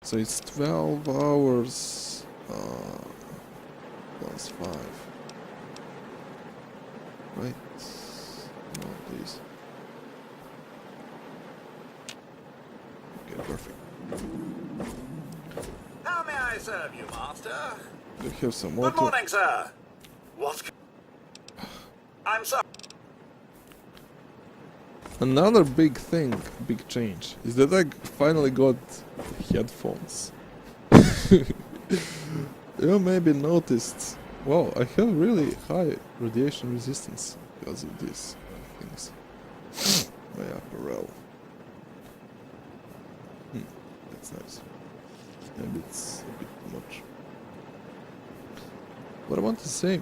So it's 12 hours plus 5. Right? No, please. Okay, perfect. How may I serve you, master? Do you have some Good water? morning, sir. What? I'm sorry. Another big thing, big change, is that I finally got headphones. You maybe noticed. Wow, I have really high radiation resistance because of these things. My apparel. That's nice. Maybe it's a bit too much. What I want to say,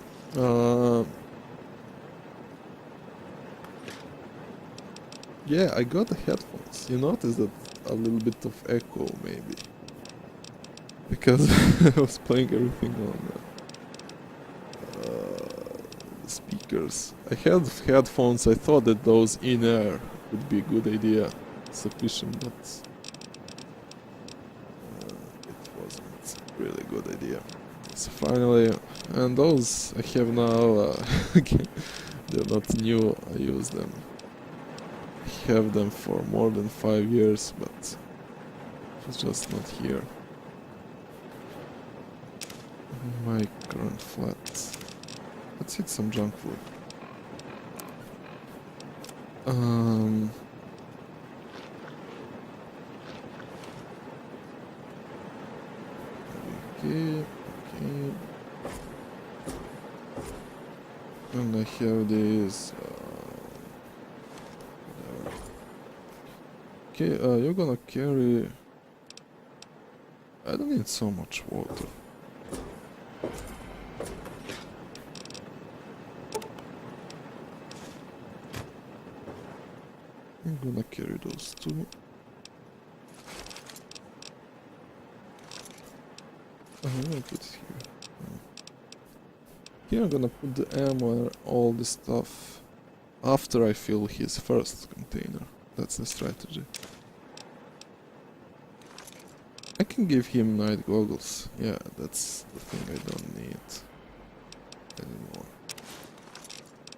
yeah, I got the headphones. You notice that a little bit of echo, maybe, because I was playing everything on the speakers. I had headphones. I thought that those in-ear would be a good idea, sufficient, but it wasn't really a good idea. So finally, and those I have now. Again, they're not new. I use them. Have them for more than 5 years, but it's just not here. My current flat. Let's eat some junk food. Okay. And I have these. Okay, you're gonna carry... I don't need so much water. I'm gonna carry those two. I'm gonna put it here. Here I'm gonna put the ammo and all the stuff after I fill his first container. That's the strategy. I can give him night goggles. Yeah, that's the thing I don't need anymore.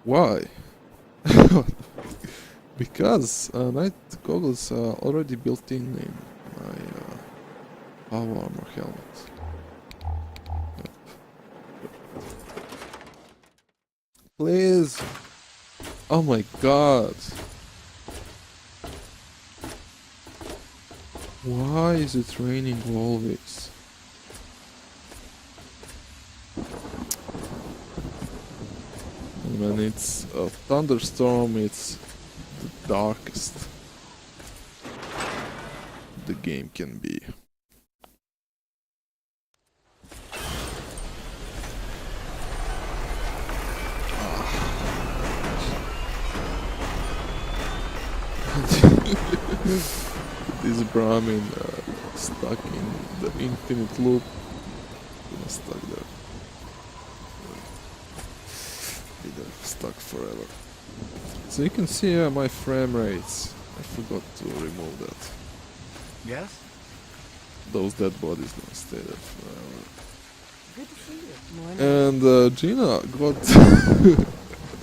Why? Because night goggles are already built in my power armor helmet. Yep. Please! Oh my god! Why is it raining always? And when it's a thunderstorm, it's the darkest the game can be. This Brahmin stuck in the infinite loop. Stuck there. Be there stuck forever. So you can see my frame rates. I forgot to remove that. Yes? Those dead bodies don't stay there forever. Good to see you. Morning. And Gina got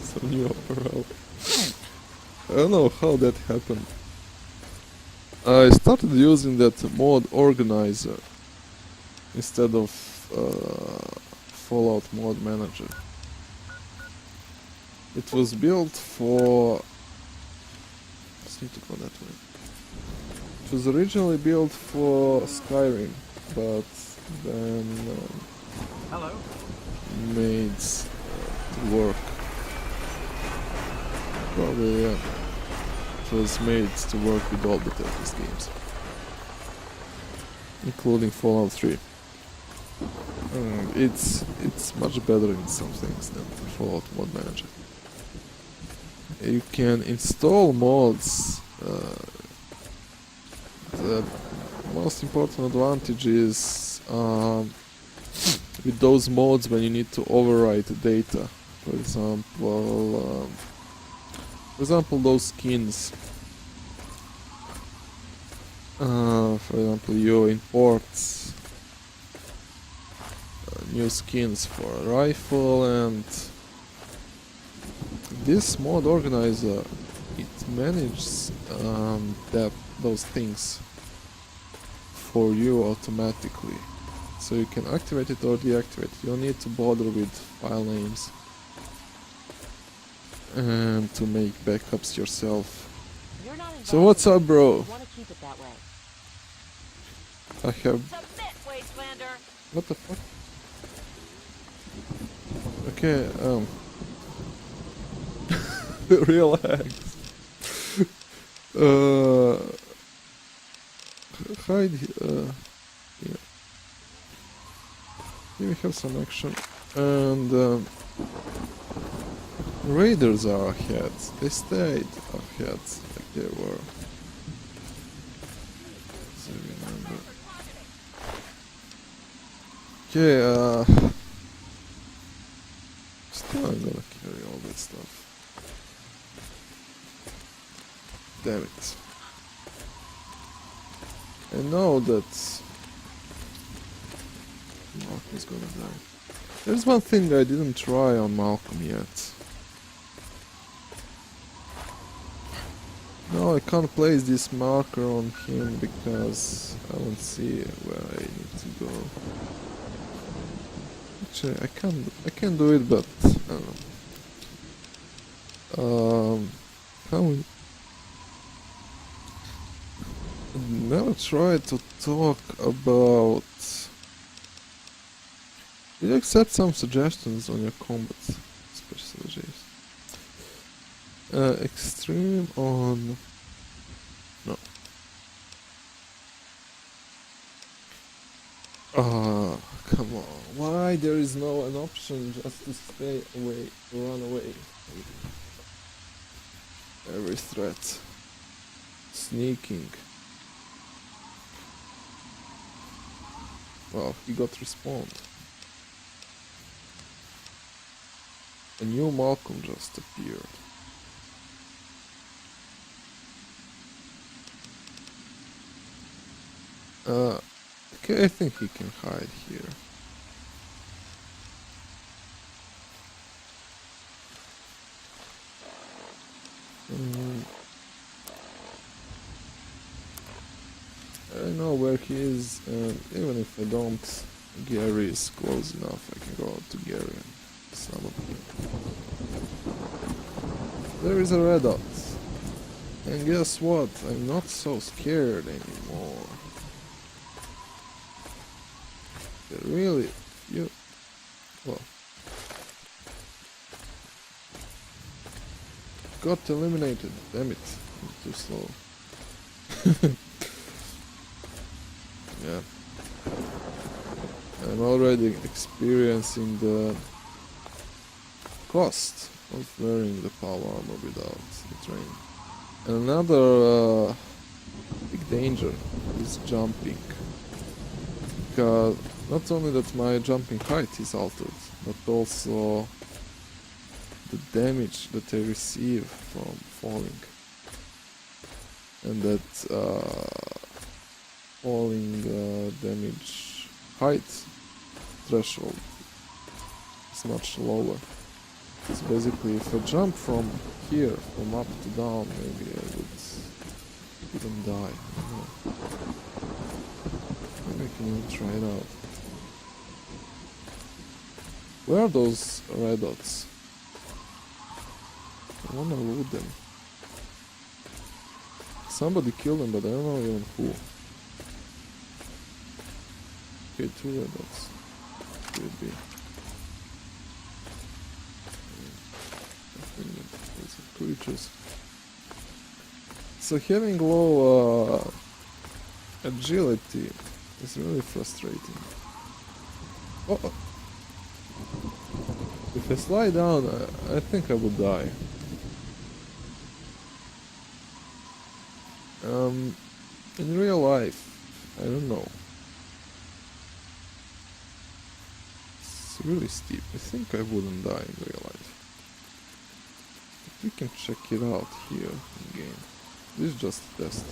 some new apparel. I don't know how that happened. I started using that mod organizer instead of Fallout mod manager. It was built for... Let's need to go that way. It was originally built for Skyrim, but then Hello. made to work. Probably, yeah. It was made to work with all Bethesda games, including Fallout 3. It's much better in some things than Fallout Mod Manager. You can install mods. The most important advantage is with those mods when you need to overwrite data. For example, those skins. For example, you import new skins for a rifle, and this mod organizer, it manages those things for you automatically. So you can activate it or deactivate it. You don't need to bother with file names and to make backups yourself. You're not So what's up, bro? You want to keep it that way. I have... Submit, Wastelander. What the fuck? Okay, relax. Hide, yeah. Here we have some action. And, Raiders are ahead. They stayed ahead, like they were. So remember. Okay, still I'm gonna carry all that stuff. Damn it. I know that Malcolm's gonna die. There's one thing I didn't try on Malcolm yet. No, I can't place this marker on him because I don't see where I need to go. Actually, I can do it, but I don't know. Can we? Never try to talk about. Did you accept some suggestions on your combat specialization? Extreme on... No. Come on. Why there is no an option just to stay away, run away? Every threat. Sneaking. Well, he got respawned. A new Malcolm just appeared. Okay, I think he can hide here. I know where he is, and even if I don't, Gary is close enough. I can go out to Gary and summon him. There is a red dot. And guess what? I'm not so scared anymore. Really, you... Well... Got eliminated, damn it. I'm too slow. Yeah. I'm already experiencing the cost of wearing the power armor without the train. And another big danger is jumping. Because not only that my jumping height is altered, but also the damage that I receive from falling. And that falling damage height threshold is much lower. So basically if I jump from here, from up to down, maybe I would even die. I don't know. Maybe I can even try it out. Where are those red dots? I wanna loot them. Somebody killed them, but I don't know even who. Okay, 2 red dots. Could be. Creatures. So having low agility is really frustrating. Oh, oh. If I slide down, I think I would die. In real life, I don't know. It's really steep. I think I wouldn't die in real life. We can check it out here in game. This is just a test.